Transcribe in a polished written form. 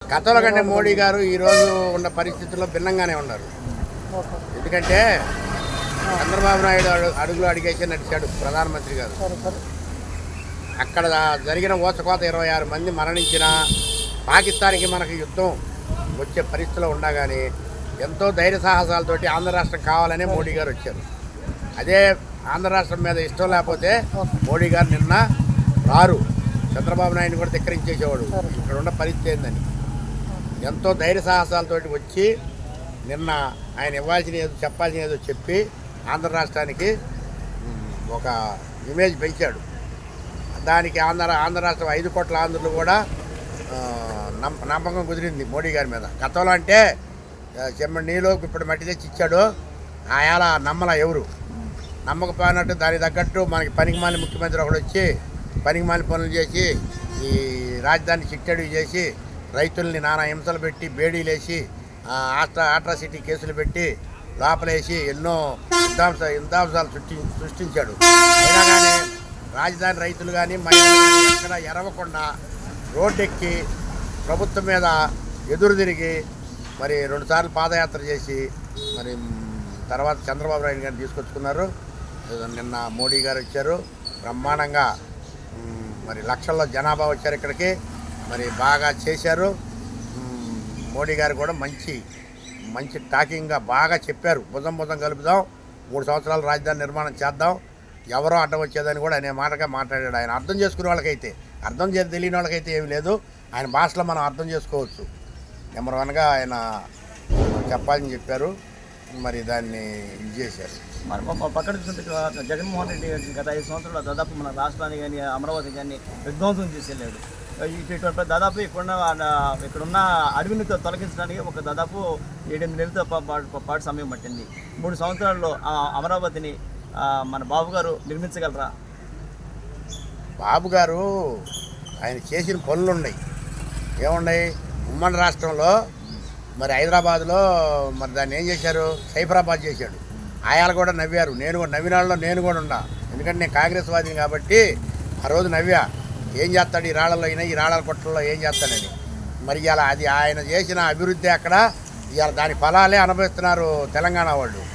గతంలో కంటే మోడీ గారు ఈరోజు ఉన్న పరిస్థితుల్లో భిన్నంగానే ఉన్నారు. ఎందుకంటే చంద్రబాబు నాయుడు అడుగులు అడిగేసి నడిచాడు ప్రధానమంత్రి గారు. అక్కడ జరిగిన ఊచకోత 26 మంది మరణించిన పాకిస్తాన్కి మనకి యుద్ధం వచ్చే పరిస్థితిలో ఉండగానే ఎంతో ధైర్య సాహసాలతోటి ఆంధ్ర రాష్ట్రం కావాలనే మోడీ గారు వచ్చారు. అదే ఆంధ్ర రాష్ట్రం మీద ఇష్టం లేకపోతే మోడీ గారు నిన్న రారు, చంద్రబాబు నాయుడు కూడా ధిక్కరించేసేవాడు. ఇక్కడ ఉన్న పరిస్థితి ఏందని ఎంతో ధైర్య సాహసాలతోటి వచ్చి నిన్న ఆయన ఇవ్వాల్సిన ఏదో చెప్పాల్సిన ఏదో చెప్పి ఆంధ్ర రాష్ట్రానికి ఒక ఇమేజ్ పెంచాడు. దానికి ఆంధ్ర రాష్ట్రం 5 కోట్ల ఆంధ్రులు కూడా నమ్మకం కుదిరింది మోడీ గారి మీద. గతంలో అంటే చెమ్మ నీలో ఇప్పుడు మట్టి తెచ్చి ఇచ్చాడు, ఆయాల నమ్మల ఎవరు నమ్మకపోయినట్టు దానికి తగ్గట్టు మనకి పనికిమాలిన ముఖ్యమంత్రి ఒకడు వచ్చి పనికిమాలిన పనులు చేసి ఈ రాజధాని చిట్టడి చేసి రైతుల్ని నానా హింసలు పెట్టి బేడీలేసి ఆట్రాసిటీ కేసులు పెట్టి లోపలేసి ఎన్నో యుద్ధాంశాలు సృష్టించాడు. అయినా కానీ రాజధాని రైతులు కానీ మహిళలు కానీ ఎక్కడ ఎరవకుండా రోడ్డెక్కి ప్రభుత్వం మీద ఎదురు తిరిగి మరి 2 సార్లు పాదయాత్ర చేసి మరి తర్వాత చంద్రబాబు నాయుడు గారిని తీసుకొచ్చుకున్నారు. నిన్న మోడీ గారు వచ్చారు, బ్రహ్మాండంగా మరి లక్షల్లో జనాభా వచ్చారు ఇక్కడికి, మరి బాగా చేశారు. మోడీ గారు కూడా మంచి టాకింగ్గా బాగా చెప్పారు. భుజం కలుపుదాం, 3 సంవత్సరాలు రాజధాని నిర్మాణం చేద్దాం, ఎవరో అడ్డం వచ్చేదని కూడా అనే మాటగా మాట్లాడాడు. ఆయన అర్థం చేసుకునే వాళ్ళకైతే, అర్థం చేసి తెలియని వాళ్ళకైతే ఏమి లేదు, ఆయన భాషలో మనం అర్థం చేసుకోవచ్చు. నెంబర్ 1గా ఆయన చెప్పాలని చెప్పారు, మరి దాన్ని ఇది చేశారు. మరి పక్కన చూస్తుంటే జగన్మోహన్ రెడ్డి గత 5 సంవత్సరాలు దాదాపు మన రాష్ట్రాన్ని కానీ అమరావతి కానీ విధ్వంసం చేసి వెళ్ళాడు. ఇటువంటి దాదాపు ఇక్కడున్న అడవిని తొలగించడానికి ఒక దాదాపు 7-8 నెలలతో పాటు సమయం పట్టింది. 3 సంవత్సరాల్లో అమరావతిని మన బాబు గారు నిర్మించగలరా? బాబు గారు ఆయన చేసిన పనులు ఉన్నాయి, ఏమున్నాయి? ఉమ్మడి రాష్ట్రంలో మరి హైదరాబాద్లో మరి దాన్ని ఏం చేశారు, సైఫరాబాద్ చేశాడు. ఆయాలు కూడా నవ్వారు, నేను కూడా నవ్విన వాళ్ళలో నేను కూడా ఉన్నా. ఎందుకంటే నేను కాంగ్రెస్ వాదిని కాబట్టి ఆ రోజు నవ్వా, ఏం చేస్తాడు ఈ రాళ్ళలో అయినా, ఈ రాళ్ళ కొట్టల్లో ఏం చేస్తాడని. మరి ఇలా అది ఆయన చేసిన అభివృద్ధి అక్కడ ఇవాళ దాని ఫలాలే అనుభవిస్తున్నారు తెలంగాణ వాళ్ళు.